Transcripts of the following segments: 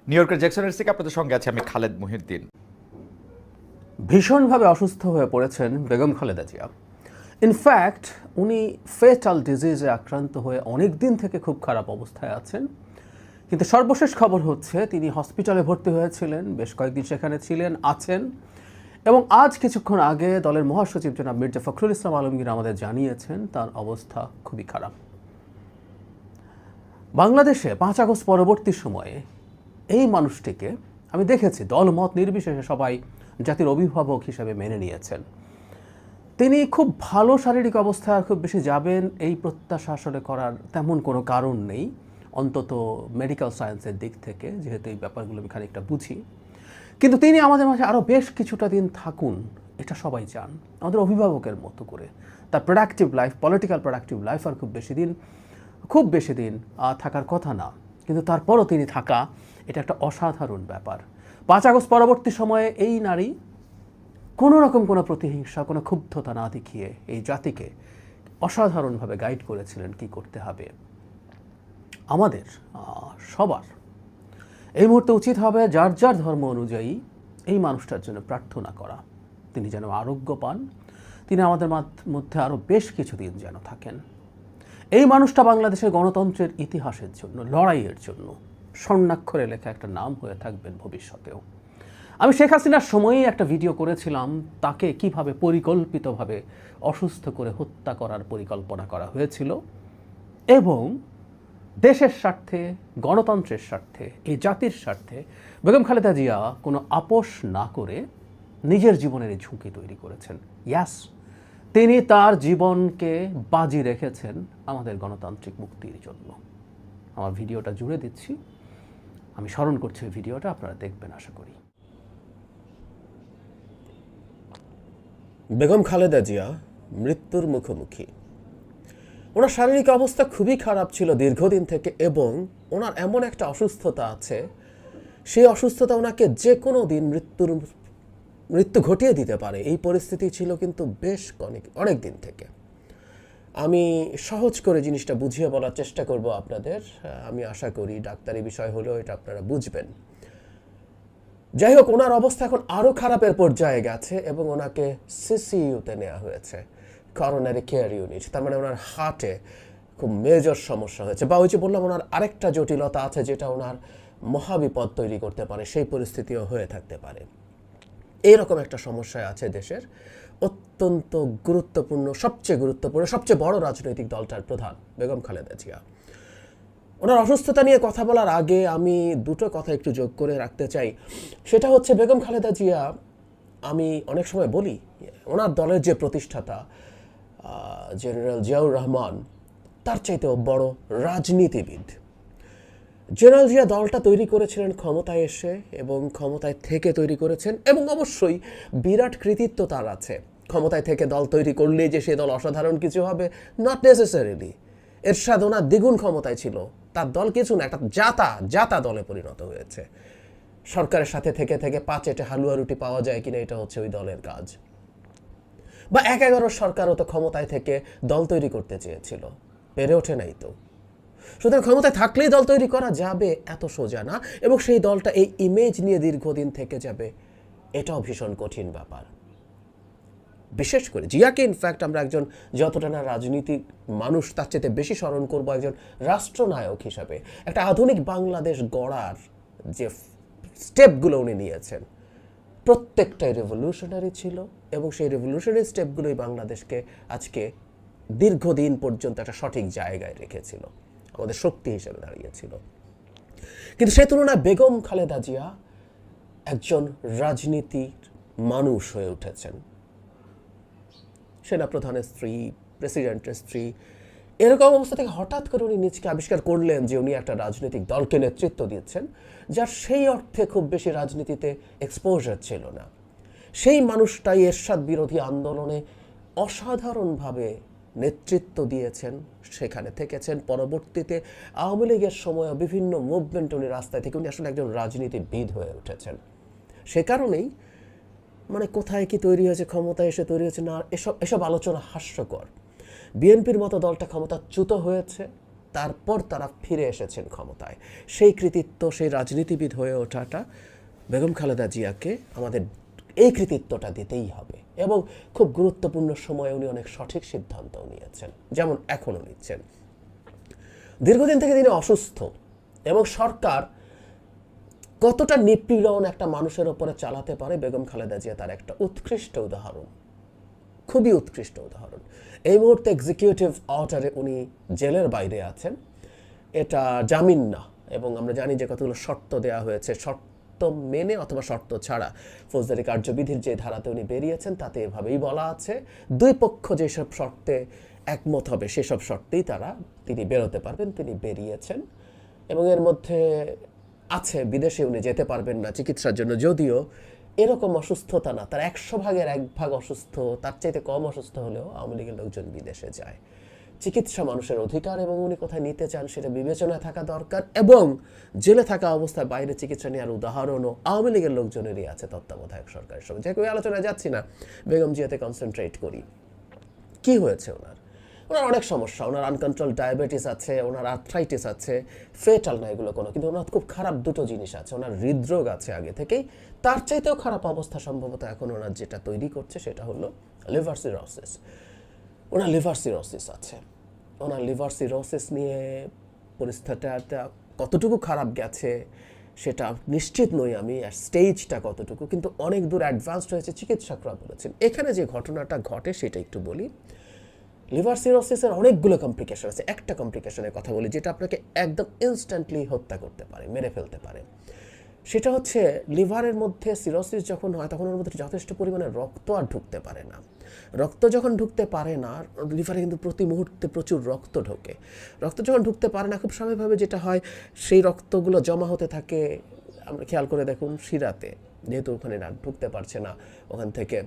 New ইয়র্কের জ্যাকসনের থেকে আপনাদের সঙ্গে আছে আমি খালেদ মুহিউদ্দিন। ভীষণভাবে অসুস্থ হয়ে পড়েছেন বেগম খালেদা জিয়া। ইনফ্যাক্ট উনি ফেটাল ডিজিজে আক্রান্ত হয়ে অনেক দিন থেকে খুব খারাপ অবস্থায় আছেন, কিন্তু সর্বশেষ খবর হচ্ছে তিনি হসপিটালে ভর্তি হয়েছিলেন, বেশ কয়েকদিন সেখানে ছিলেন, আছেন। এবং আজ কিছুক্ষণ আগে দলের মহাসচিব জনাব মির্জা ফখরুল ইসলাম আলমগীর আমাদের জানিয়েছেন তার অবস্থা খুবই খারাপ। বাংলাদেশে 5 আগস্ট পরবর্তী সময়ে এই মানুষটিকে আমি দেখেছি দলমত নির্বিশেষে সবাই জাতির অভিভাবক হিসেবে মেনে নিয়েছেন। তিনি খুব ভালো শারীরিক অবস্থায় খুব বেশি যাবেন এই প্রত্যাশা আসলে করার তেমন কোনো কারণ নেই, অন্তত মেডিকেল সায়েন্সের দিক থেকে, যেহেতু এই ব্যাপারগুলো আমি খানিকটা বুঝি। কিন্তু তিনি আমাদের মাঝে আরও বেশ কিছুটা দিন থাকুন, এটা সবাই চান, আমাদের অভিভাবকের মতো করে। তার productive life, political productive life আর খুব বেশি দিন থাকার কথা না, কিন্তু তারপরও তিনি থাকা, এটা একটা অসাধারণ ব্যাপার। 5 আগস্ট পরবর্তী সময়ে এই নারী কোনো রকম কোনো প্রতিহিংসা, কোনো ক্ষুব্ধতা না দেখিয়ে এই জাতিকে অসাধারণভাবে গাইড করেছিলেন কি করতে হবে। আমাদের সবার এই মুহূর্তে উচিত হবে যার যার ধর্ম অনুযায়ী এই মানুষটার জন্য প্রার্থনা করা, তিনি যেন আরোগ্য পান, তিনি আমাদের মধ্যে আরও বেশ কিছুদিন যেন থাকেন। এই মানুষটা বাংলাদেশের গণতন্ত্রের ইতিহাসের জন্য, লড়াইয়ের জন্য স্বর্ণাক্ষরে লেখা একটা নাম হয়ে থাকবেন ভবিষ্যতেও। আমি শেখ হাসিনার সময়েই একটা ভিডিও করেছিলাম তাকে কিভাবে পরিকল্পিতভাবে অসুস্থ করে হত্যা করার পরিকল্পনা করা হয়েছিল, এবং দেশের স্বার্থে, গণতন্ত্রের স্বার্থে, এই জাতির স্বার্থে বেগম খালেদা জিয়া কোনো আপোষ না করে নিজের জীবনের এই ঝুঁকি তৈরি করেছেন। ইয়াস, তিনি তার জীবনকে বাজি রেখেছেন আমাদের গণতান্ত্রিক মুক্তির জন্য। আমার ভিডিওটা জুড়ে দিচ্ছি, আমি স্মরণ করছি এই ভিডিওটা, আপনারা দেখবেন আশা করি। বেগম খালেদা জিয়া মৃত্যুর মুখোমুখি। ওনার শারীরিক অবস্থা খুবই খারাপ ছিল দীর্ঘদিন থেকে, এবং ওনার এমন একটা অসুস্থতা আছে, সেই অসুস্থতা ওনাকে যে কোনো দিন মৃত্যু ঘটিয়ে দিতে পারে। এই পরিস্থিতি ছিল কিন্তু বেশ অনেক দিন থেকে। আমি সহজ করে জিনিসটা বুঝিয়ে বলার চেষ্টা করব আপনাদের। আমি আশা করি ডাক্তারি বিষয় হলেও এটা আপনারা বুঝবেন। যাই হোক, ওনার অবস্থা এখন আরও খারাপের পর্যায়ে গেছে এবং ওনাকে সিসিইউতে নেওয়া হয়েছে, করোনারি কেয়ার ইউনিট। তার মানে ওনার হার্টে খুব মেজর সমস্যা হয়েছে, বা ওই যে বললাম ওনার আরেকটা জটিলতা আছে যেটা ওনার মহাবিপদ তৈরি করতে পারে, সেই পরিস্থিতিও হয়ে থাকতে পারে। এইরকম একটা সমস্যায় আছে দেশের অত্যন্ত গুরুত্বপূর্ণ, সবচেয়ে বড় রাজনৈতিক দলটার প্রধান বেগম খালেদা জিয়া। ওনার অসুস্থতা নিয়ে কথা বলার আগে আমি দুটো কথা একটু যোগ করে রাখতে চাই। সেটা হচ্ছে, বেগম খালেদা জিয়া, আমি অনেক সময় বলি, ওনার দলের যে প্রতিষ্ঠাতা জেনারেল জিয়াউর রহমান, তার চাইতেও বড় রাজনীতিবিদ। জেনারেল জিয়া দলটা তৈরি করেছিলেন ক্ষমতায় এসে, এবং ক্ষমতায় থেকে তৈরি করেছেন, এবং অবশ্যই বিরাট কৃতিত্ব তার আছে। ক্ষমতায় থেকে দল তৈরি করলেই যে সে দল অসাধারণ কিছু হবে, নট নেসেসারিলি। এরশাদ ওনার দ্বিগুণ ক্ষমতায় ছিল, তার দল কিছু না, একটা জাতা দলে পরিণত হয়েছে। সরকারের সাথে থেকে 5 এটে হালুয়া রুটি পাওয়া যায় কিনা, এটা হচ্ছে ওই দলের কাজ। বা 11 সরকারও তো ক্ষমতায় থেকে দল তৈরি করতে চেয়েছিল, পেরে ওঠে নাই তো। সুতরাং ক্ষমতায় থাকলেই দল তৈরি করা যাবে এত সোজা না, এবং সেই দলটা এই ইমেজ নিয়ে দীর্ঘদিন থেকে যাবে, এটাও ভীষণ কঠিন ব্যাপার। বিশেষ করে জিয়াকে ইনফ্যাক্ট আমরা একজন, যতটা না রাজনীতিক মানুষ, তার চেয়ে বেশি স্মরণ করবো একজন রাষ্ট্রনায়ক হিসাবে। একটা আধুনিক বাংলাদেশ গড়ার যে স্টেপগুলো উনি নিয়েছেন, প্রত্যেকটাই রেভলিউশনারি ছিল, এবং সেই রেভলিউশনারি স্টেপগুলোই বাংলাদেশকে আজকে দীর্ঘদিন পর্যন্ত একটা সঠিক জায়গায় রেখেছিল, আমাদের শক্তি হিসেবে দাঁড়িয়েছিল। কিন্তু সেই তুলনায় বেগম খালেদা জিয়া একজন রাজনীতির মানুষ হয়ে উঠেছেন। সেনাপ্রধানের স্ত্রী, প্রেসিডেন্টের স্ত্রী, এরকম অবস্থা থেকে হঠাৎ করে উনি নিজেকে আবিষ্কার করলেন যে উনি একটা রাজনৈতিক দলকে নেতৃত্ব দিচ্ছেন, যার সেই অর্থে খুব বেশি রাজনীতিতে এক্সপোজার ছিল না। সেই মানুষটাই এরশাদ বিরোধী আন্দোলনে অসাধারণভাবে নেতৃত্ব দিয়েছেন, সেখানে থেকেছেন। পরবর্তীতে আওয়ামী লীগের সময় বিভিন্ন মুভমেন্ট উনি রাস্তায় থেকে, উনি আসলে একজন রাজনীতিবিদ হয়ে উঠেছেন। সে কারণেই মানে কোথায় কি তৈরি হয়েছে, ক্ষমতায় এসে তৈরি হয়েছে না, এসব আলোচনা হাস্যকর। বিএনপির মতো দলটা ক্ষমতাচ্যুত হয়েছে, তারপর তারা ফিরে এসেছেন ক্ষমতায়। সেই কৃতিত্ব, সেই রাজনীতিবিদ হয়ে ওঠাটা বেগম খালেদা জিয়াকে আমাদের এই কৃতিত্বটা দিতেই হবে। এবং খুব গুরুত্বপূর্ণ সময়ে উনি অনেক সঠিক সিদ্ধান্তও নিয়েছেন, যেমন এখনও নিচ্ছেন। দীর্ঘদিন থেকে তিনি অসুস্থ এবং সরকার কতটা নিপীড়ন একটা মানুষের ওপরে চালাতে পারে বেগম খালেদা জিয়া তার একটা উৎকৃষ্ট উদাহরণ, খুবই উৎকৃষ্ট উদাহরণ। এই মুহূর্তে এক্সিকিউটিভ অর্ডারে উনি জেলের বাইরে আছেন, এটা জামিন না, এবং আমরা জানি যে কতগুলো শর্ত দেওয়া হয়েছে, শর্ত মেনে অথবা শর্ত ছাড়া ফৌজদারি কার্যবিধির যে ধারাতে উনি বেরিয়েছেন তাতে এভাবেই বলা আছে, দুই পক্ষ যেসব শর্তে একমত হবে সেসব শর্তেই তিনি বেরোতে পারবেন। তিনি বেরিয়েছেন এবং এর মধ্যে আছে বিদেশে উনি যেতে পারবেন না চিকিৎসার জন্য, যদিও এরকম অসুস্থতা না, তার 100 ভাগের 1 ভাগ অসুস্থ, তার চাইতে কম অসুস্থ হলেও আওয়ামী লীগের লোকজন বিদেশে যায়। চিকিৎসা মানুষের অধিকার এবং উনি কোথায় নিতে চান সেটা বিবেচনায় থাকা দরকার। এবং জেলে থাকা অবস্থায় বাইরে চিকিৎসা নেওয়ার উদাহরণও আওয়ামী লীগের লোকজনেরই আছে তত্ত্বাবধায়ক সরকারের সঙ্গে। যে কেউ আলোচনায় যাচ্ছি না, বেগম জিয়াতে কনসেন্ট্রেট করি। কি হয়েছে ওনার অনেক সমস্যা, ওনার আনকন্ট্রোল ডায়াবেটিস আছে, ওনার আর্থ্রাইটিস আছে, ফেটাল না এগুলো কোনো, কিন্তু ওনার খুব খারাপ দুটো জিনিস আছে, ওনার হৃদরোগ আছে আগে থেকেই, তার চাইতেও খারাপ অবস্থা সম্ভবত এখন ওনার যেটা তৈরি করছে সেটা হলো লিভার সিরোসিস। ওনার লিভার সিরোসিস আছে। ওনার লিভার সিরোসিস নিয়ে পরিস্থিতিটা কতটুকু খারাপ গেছে সেটা নিশ্চিত নই আমি, আর স্টেজটা কতটুকু, কিন্তু অনেক দূর অ্যাডভান্সড হয়েছে চিকিৎসকরা বলেছেন। এখানে যে ঘটনাটা ঘটে সেটা একটু বলি। লিভার সিরোসিসের অনেকগুলো কমপ্লিকেশন আছে। একটা কমপ্লিকেশনের কথা বলি যেটা আপনাকে একদম ইনস্ট্যান্টলি হত্যা করতে পারে, মেরে ফেলতে পারে। সেটা হচ্ছে লিভারের মধ্যে সিরোসিস যখন হয় তখন ওর মধ্যে যথেষ্ট পরিমাণে রক্ত আর ঢুকতে পারে না। রক্ত যখন ঢুকতে পারে না, লিভারে কিন্তু প্রতি মুহূর্তে প্রচুর রক্ত ঢোকে। রক্ত যখন ঢুকতে পারে না, খুব স্বাভাবিকভাবে যেটা হয় সেই রক্তগুলো জমা হতে থাকে, আমরা খেয়াল করে দেখুন শিরাতে, যেহেতু ওখানে না ঢুকতে পারছে না, ওখান থেকে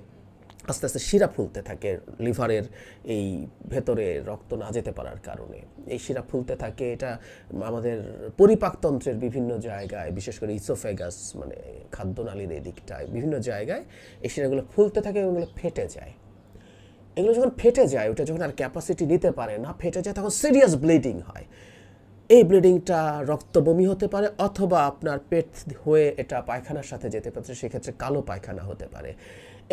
আস্তে আস্তে শিরা ফুলতে থাকে লিভারের এই ভেতরে রক্ত না যেতে পারার কারণে। এই শিরা ফুলতে থাকে, এটা আমাদের পরিপাকতন্ত্রের বিভিন্ন জায়গায়, বিশেষ করে ইসোফেগাস মানে খাদ্যনালীর এই দিকটায় বিভিন্ন জায়গায় এই শিরাগুলো ফুলতে থাকে এবং এগুলো ফেটে যায়। এগুলো যখন ফেটে যায়, ওটা যখন আর ক্যাপাসিটি নিতে পারে না, ফেটে যায়, তখন সিরিয়াস ব্লিডিং হয়। এই ব্লিডিংটা রক্ত বমি হতে পারে, অথবা আপনার পেট হয়ে এটা পায়খানার সাথে যেতে পারে, সেক্ষেত্রে কালো পায়খানা হতে পারে।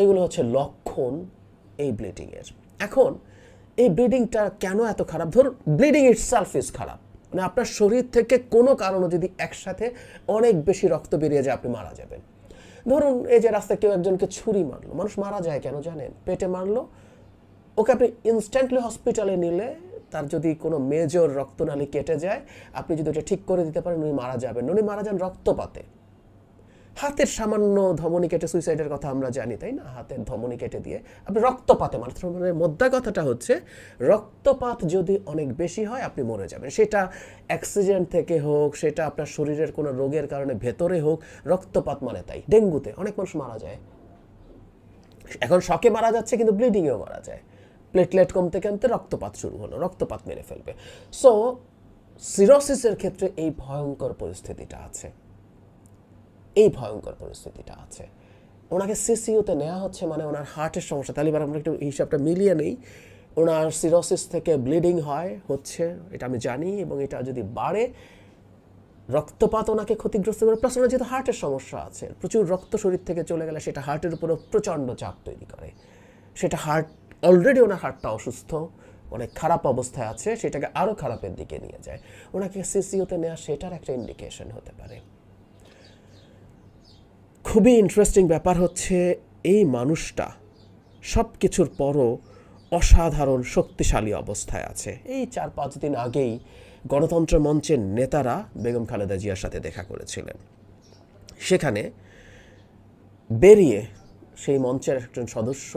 এগুলো হচ্ছে লক্ষণ এই ব্লিডিংয়ের। এখন এই ব্লিডিংটা কেন এত খারাপ? ধরুন ব্লিডিং ইটসেলফ ইজ খারাপ, মানে আপনার শরীর থেকে কোনো কারণে যদি একসাথে অনেক বেশি রক্ত বেরিয়ে যায় আপনি মারা যাবেন। ধরুন এই যে রাস্তায় কেউ একজনকে ছুরি মারলো, মানুষ মারা যায় কেন জানেন? পেটে মারলো, ওকে আপনি ইনস্ট্যান্টলি হসপিটালে নিলে তার যদি কোনো মেজর রক্তনালী কেটে যায়, আপনি যদি ওটা ঠিক করে দিতে পারেন উনি মারা যাবেন। উনি মারা যান রক্তপাতে। হাতের সামান্য ধমনী কেটে সুইসাইডের কথা আমরা জানি, তাই না? হাতের ধমনী কেটে দিয়ে আপনি রক্তপাতে মাত্র, মানে মোদ্দা কথাটা হচ্ছে রক্তপাত যদি অনেক বেশি হয় আপনি মরে যাবেন। সেটা অ্যাক্সিডেন্ট থেকে হোক, সেটা আপনার শরীরের কোনো রোগের কারণে ভেতরে হোক, রক্তপাত মানে তাই। ডেঙ্গুতে অনেক মানুষ মারা যায়, এখন শকে মারা যাচ্ছে কিন্তু ব্লিডিংয়েও মারা যায়। প্লেটলেট কমতে কমতে রক্তপাত শুরু হলো, রক্তপাত মেরে ফেলবে। সো সিরোসিসের ক্ষেত্রে এই ভয়ঙ্কর পরিস্থিতিটা আছে, এই ভয়ঙ্কর পরিস্থিতিটা আছে। ওনাকে সিসিইউতে নেওয়া হচ্ছে মানে ওনার হার্টের সমস্যা। তাহলে এবার আমরা একটু হিসাবটা মিলিয়ে নেই। ওনার সিরোসিস থেকে ব্লিডিং হচ্ছে, এটা আমি জানি, এবং এটা যদি বাড়ে রক্তপাত ওনাকে ক্ষতিগ্রস্ত করে, প্লাস ওনার যেহেতু হার্টের সমস্যা আছে, প্রচুর রক্ত শরীর থেকে চলে গেলে সেটা হার্টের উপরেও প্রচণ্ড চাপ তৈরি করে। সেটা হার্ট অলরেডি, ওনার হার্টটা অসুস্থ, অনেক খারাপ অবস্থায় আছে, সেটাকে আরও খারাপের দিকে নিয়ে যায়। ওনাকে সিসিইউতে নেওয়া সেটার একটা ইন্ডিকেশন হতে পারে। খুবই ইন্টারেস্টিং ব্যাপার হচ্ছে এই মানুষটা সব কিছুর পরও অসাধারণ শক্তিশালী অবস্থায় আছে। এই 4-5 দিন আগেই গণতন্ত্র মঞ্চের নেতারা বেগম খালেদা জিয়ার সাথে দেখা করেছিলেন। সেখানে বেরিয়ে সেই মঞ্চের একজন সদস্য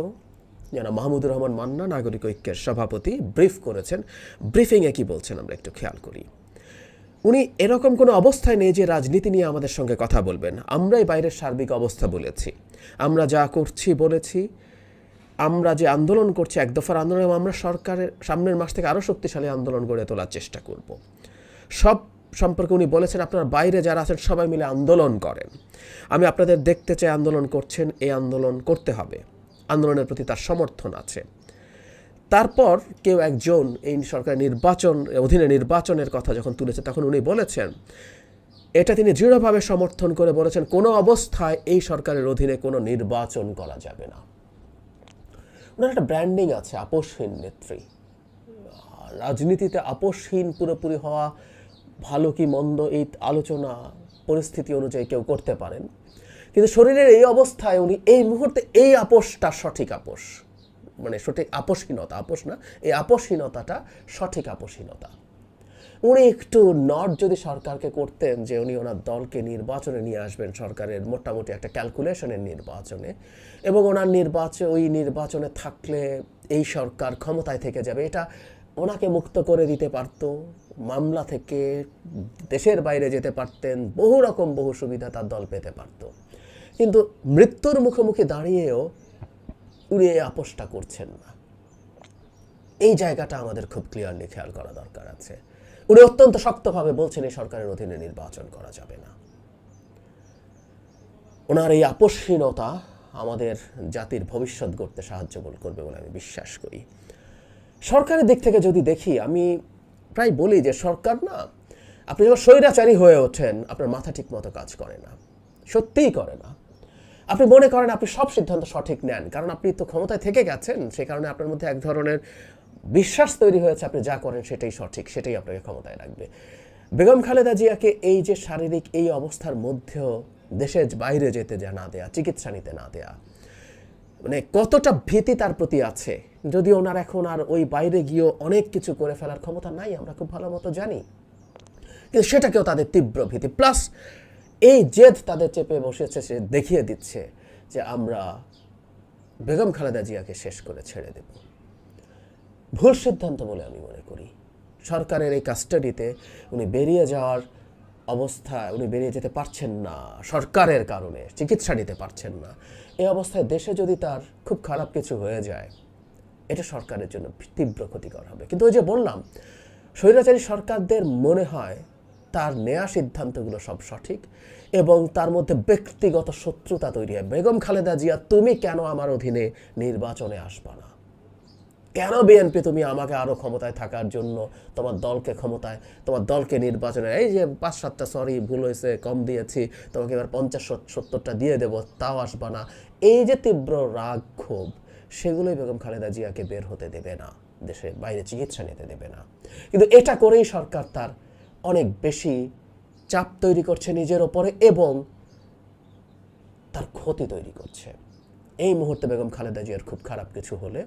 যারা মাহমুদুর রহমান মান্না, নাগরিক ঐক্যের সভাপতি, ব্রিফ করেছেন। ব্রিফিংয়ে কি বলছেন আমরা একটু খেয়াল করি। উনি এরকম কোনো অবস্থায় নেই যে রাজনীতি নিয়ে আমাদের সঙ্গে কথা বলবেন। আমরাই বাইরের সার্বিক অবস্থা বলেছি, আমরা যা করছি বলেছি, আমরা যে আন্দোলন করছি এক দফার আন্দোলন, আমরা সরকারের সামনের মাস থেকে আরও শক্তিশালী আন্দোলন গড়ে তোলার চেষ্টা করব। সব সম্পর্কে উনি বলেছেন আপনারা বাইরে যারা আছেন সবাই মিলে আন্দোলন করেন, আমি আপনাদের দেখতে চাই আন্দোলন করছেন, এই আন্দোলন করতে হবে, আন্দোলনের প্রতি তার সমর্থন আছে। তারপর কেউ একজন এই সরকার অধীনে নির্বাচনের কথা যখন তুলেছে তখন উনি বলেছেন, এটা তিনি দৃঢ়ভাবে সমর্থন করে বলেছেন, কোনো অবস্থায় এই সরকারের অধীনে কোনো নির্বাচন করা যাবে না। ওনার একটা ব্র্যান্ডিং আছে, আপোষহীন নেত্রী। রাজনীতিতে আপোষহীন পুরোপুরি হওয়া ভালো কি মন্দ এই আলোচনা পরিস্থিতি অনুযায়ী কেউ করতে পারেন, কিন্তু শরীরের এই অবস্থায় উনি এই মুহূর্তে এই আপোষটা সঠিক আপোষ, মানে সঠিক আপোষহীনতা, আপোষ না, এই আপোষহীনতাটা সঠিক আপোষহীনতা। উনি একটু নট যদি সরকারকে করতেন যে উনি ওনার দলকে নির্বাচনে নিয়ে আসবেন, সরকারের মোটামুটি একটা ক্যালকুলেশনের নির্বাচনে, এবং ওনার ওই নির্বাচনে থাকলে এই সরকার ক্ষমতায় থেকে যাবে, এটা ওনাকে মুক্ত করে দিতে পারতো, মামলা থেকে দেশের বাইরে যেতে পারতেন, বহু সুবিধা তার দল পেতে পারতো। কিন্তু মৃত্যুর মুখোমুখি দাঁড়িয়েও উনি এই আপোষটা করছেন না। এই জায়গাটা আমাদের খুব ক্লিয়ারলি খেয়াল করা দরকার আছে। উনি অত্যন্ত শক্তভাবে বলছেন এই সরকারের অধীনে নির্বাচন করা যাবে না। ওনার এই আপোষহীনতা আমাদের জাতির ভবিষ্যৎ গড়তে সাহায্য করবে বলে আমি বিশ্বাস করি। সরকারের দিক থেকে যদি দেখি, আমি প্রায় বলি যে সরকার না, আপনি যখন স্বৈরাচারী হয়ে ওঠেন আপনার মাথা ঠিক মতো কাজ করে না, সত্যিই করে না। আপনি মনে করেন আপনি সব সিদ্ধান্ত সঠিক নেন, কারণ আপনি তো ক্ষমতায় থেকে গেছেন, সে কারণে আপনার মধ্যে এক ধরনের বিশ্বাস তৈরি হয়েছে আপনি যা করেন সেটাই সঠিক, সেটাই আপনাকে ক্ষমতায় রাখবে। বেগম খালেদা জিয়াকে এই যে শারীরিক এই অবস্থার মধ্যেও দেশের বাইরে যেতে না দেয়া, চিকিৎসা নিতে না দেয়া, মানে কতটা ভীতি তার প্রতি আছে। যদি ওনার এখন আর ওই বাইরে গিয়েও অনেক কিছু করে ফেলার ক্ষমতা নাই, আমরা খুব ভালো মতো জানি, কিন্তু সেটাকেও তাদের তীব্র ভীতি, প্লাস এই জেদ তাদের চেপে বসেছে, সে দেখিয়ে দিচ্ছে যে আমরা বেগম খালেদা জিয়াকে শেষ করে ছেড়ে দেব। ভুল সিদ্ধান্ত বলে আমি মনে করি। সরকারের এই কাস্টাডিতে উনি বেরিয়ে যাওয়ার অবস্থায়, উনি বেরিয়ে যেতে পারছেন না সরকারের কারণে, চিকিৎসা নিতে পারছেন না। এই অবস্থায় দেশে যদি তার খুব খারাপ কিছু হয়ে যায়, এটা সরকারের জন্য তীব্র ক্ষতিকর হবে। কিন্তু ওই যে বললাম, স্বৈরাচারী সরকারদের মনে হয় তার নেয়া সিদ্ধান্তগুলো সব সঠিক, এবং তার মধ্যে ব্যক্তিগত শত্রুতা তৈরি হয়। বেগম খালেদা জিয়া, তুমি কেন আমার অধীনে নির্বাচনে আসবা না? কেন বিএনপি তুমি আমাকে আরও ক্ষমতায় থাকার জন্য তোমার দলকে নির্বাচনে, এই যে 5-7টা সরি ভুল হয়েছে, কম দিয়েছি, তোমাকে এবার 50-70টা দিয়ে দেবো, তাও আসবা না। এই যে তীব্র রাগ ক্ষোভ, সেগুলোই বেগম খালেদা জিয়াকে বের হতে দেবে না, দেশের বাইরে চিকিৎসা নিতে দেবে না। কিন্তু এটা করেই সরকার তার অনেক বেশি চাপ তৈরি করছে নিজের ওপরে, এবং তার ক্ষতি তৈরি করছে। এই মুহূর্তে বেগম খালেদা জিয়ার খুব খারাপ কিছু হলে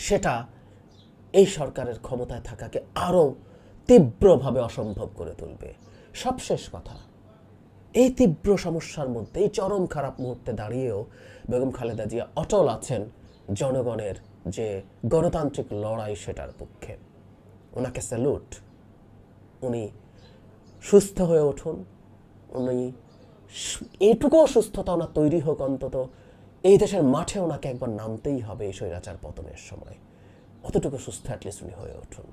সেটা এই সরকারের ক্ষমতায় থাকাকে আরও তীব্রভাবে অসম্ভব করে তুলবে। সবশেষ কথা, এই তীব্র সমস্যার মধ্যে, এই চরম খারাপ মুহূর্তে দাঁড়িয়েও বেগম খালেদা জিয়া অটল আছেন জনগণের যে গণতান্ত্রিক লড়াই, সেটার পক্ষে। ওনাকে স্যালুট। উনি সুস্থ হয়ে উঠুন, উনি এইটুকুও সুস্থতা ওনার তৈরি হোক, অন্তত এই দেশের মাঠে ওনাকে একবার নামতেই হবে এই স্বৈরাচার পতনের সময়। অতটুকু সুস্থ অ্যাটলিস্ট উনি হয়ে উঠুন।